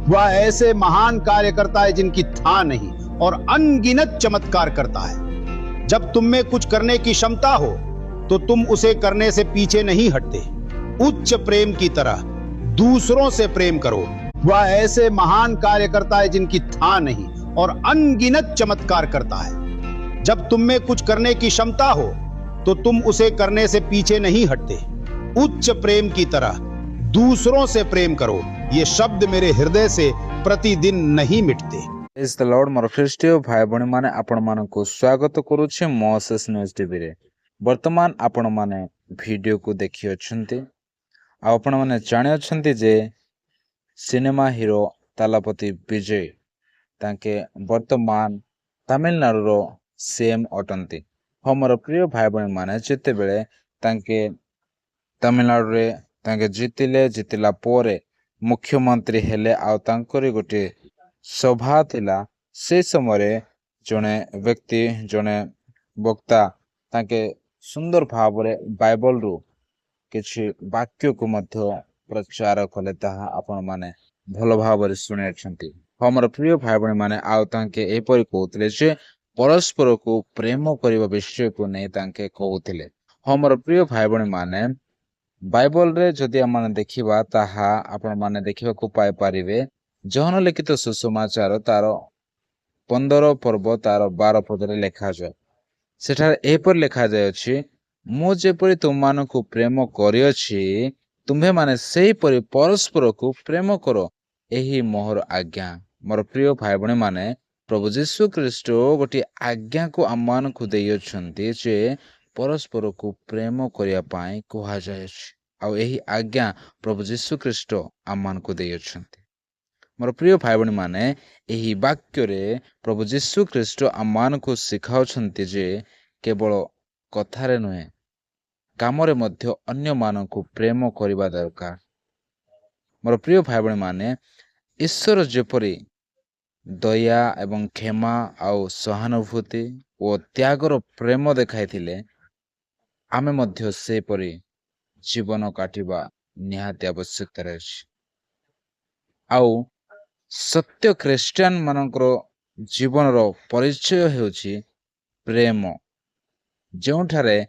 वह ऐसे महान कार्य करता है जिनकी था नहीं और अनगिनत चमत्कार करता है। जब तुम में कुछ करने की क्षमता हो तो तुम उसे करने से पीछे नहीं हटते। उच्च प्रेम की तरह दूसरों से प्रेम करो। वह ऐसे महान कार्य करता है जिनकी था नहीं और अनगिनत चमत्कार करता है। जब तुम में कुछ करने की क्षमता हो तो तुम उसे करने से पीछे नहीं हटते। उच्च प्रेम की तरह दूसरों से प्रेम करो। ये शब्द मेरे हृदय से प्रतिदिन नहीं मिटते। इज द लॉर्ड मोर ख्रीष्टीय भाई बहन माने आपण मानकु स्वागत करूछे मोसेस न्यूज टीवी रे। वर्तमान आपण माने वीडियो को देखि अछंती। आपण माने जानि अछंती जे सिनेमा हीरो तालापति विजय तांके वर्तमान तमिलनाडु रो सीएम अटंती। हमर प्रिय भाई बहन माने जेते बेले तांके तमिलनाडु रे तांके जितिला पोरे मुख्यमंत्री हेले आ तांकरी गोटे सभा थिला। से समय जने व्यक्ति जने वक्ता तांके सुंदर भावरे बाइबल रु किछि वाक्य को मध्य प्रचार कले ताहा आपण माने भल भावरे सुने अछंती। हमर प्रिय भाई बहन माने आ तांके एपरि कहउतले जे परस्पर को प्रेम करिबा विषय को नै तांके कहउतले। हमर प्रिय भाई बहन माने बाइबल रे जदि आम देखा ताहा आपण माने देखा पाई पारिबे। जहन लिखित सुसमाचार तार 15 पर्व तार 12 पदरे लेखा जाए। सेठार एपर लेखा जाय अछि, मु जेपरि तुम मानकु प्रेम करिअछि तुम्हे माने सेही परि परस्पर को प्रेम करो, एही मोहर आज्ञा। मोर प्रिय भाई बहन माने प्रभु यीशु ख्रीष्ट गोटे आज्ञा को आम मानकु देइछन्ति जे परस्पर को प्रेम करिया पाई कहा जाय। आ एही आज्ञा प्रभु यीशु ख्रीष्ट आम मानकु देइछन्ति। मोर प्रिय भाई बहन माने एही वाक्य रे प्रभु यीशु ख्रीष्ट आम मानकु सिखाउछन्ति जे केवल कथारे नुहे कामरे मध्य अन्य मानकु प्रेम करिबा दरकार। मोर प्रिय भाई बहन माने ईश्वर जेपरि दया एवं क्षमा आउ सहानुभूति और त्यागर प्रेम देखाइथिले आमे मध्य से परि जीवन काटिबा निहाती आवश्यकता रही। आउ सत्य ख्रीस्टियन मानकर जीवन रो परिचय हेउछि प्रेम। जोठारे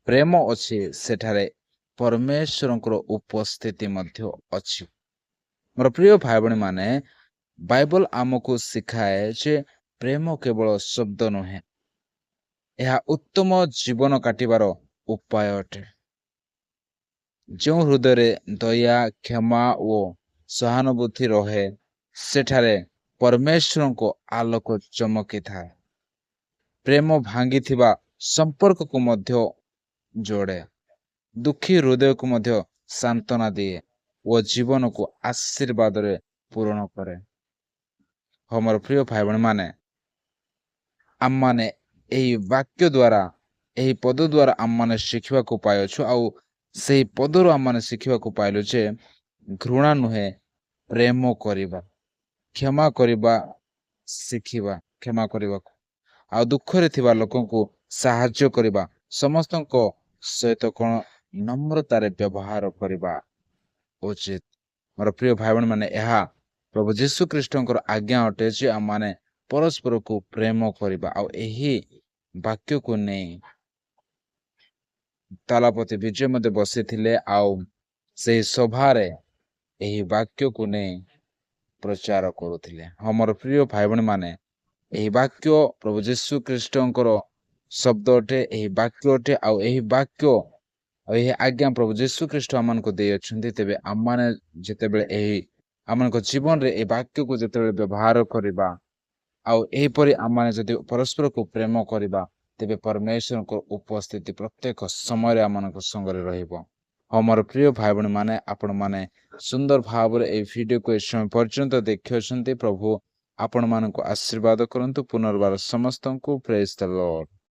प्रेम अछि सेठारे परमेश्वरंकर उपस्थिति मध्य अछि। मोर प्रिय भाई बहन माने बाइबल आमको सिखाए जे प्रेम केवल शब्द नुहे, यह उत्तम जीवन काटिबार उपाय अटे। जो हृदय दया क्षमा और सहानुभूति रहे सेठारे परमेश्वर को आलोक चमकी थाए। प्रेम भांगी थिबा संपर्क को मध्य जोड़े, दुखी हृदय को मध्य सांत्वना दिए और जीवन को आशीर्वाद रे पूर्ण करे। हमर प्रिय भाई बहन माने आम माने एही वाक्य द्वारा एही पद द्वारा आम माने शिखिबा को पायछु। आउ सेही पदरु आम माने शिखिबा को पाइलु जे घृणा नुहे प्रेम करिबा, क्षमा करिबा शिखिबा, क्षमा करिबा आ दुख रे थिबा लोकन को सहाय्य करिबा, समस्तको सहित कोन नम्रतारे व्यवहार करिबा उचित। मोर प्रिय भाई बहन माने यहा प्रभु यीशु ख्रीष्टंकर आज्ञा अटे जे आम माने परस्पर को प्रेम करिबा। आ एही वाक्य को नै तालापति विजय मध्य बसी थिले। आउ से सभा रे एही वाक्य को नै प्रचार करुथिले। हमर प्रिय भाई बहन माने एही वाक्य प्रभु यीशु ख्रीष्टंकर शब्द अटे, एही वाक्य अटे। आउ एही वाक्य एही आज्ञा प्रभु यीशु ख्रीष्ट आमन को देइ अछन्ति। तेबे आम माने जेते बेले एही आमन को जीवन रे ए वाक्य को जेते बेले व्यवहार करिबा आउ एही परि आम माने जदि परस्पर को प्रेम करिबा तेबे परमेश्वर को उपस्थिति प्रत्येक समय रे आमन को संग रे रहिबो। हमर प्रिय भाई बहन माने आपण माने सुंदर भाव ए वीडियो को इस समय पर्यंत देखिछन्ति। प्रभु आपण मानक आशीर्वाद करंतु। पुनर्बार समस्त को प्रेज द लॉर्ड।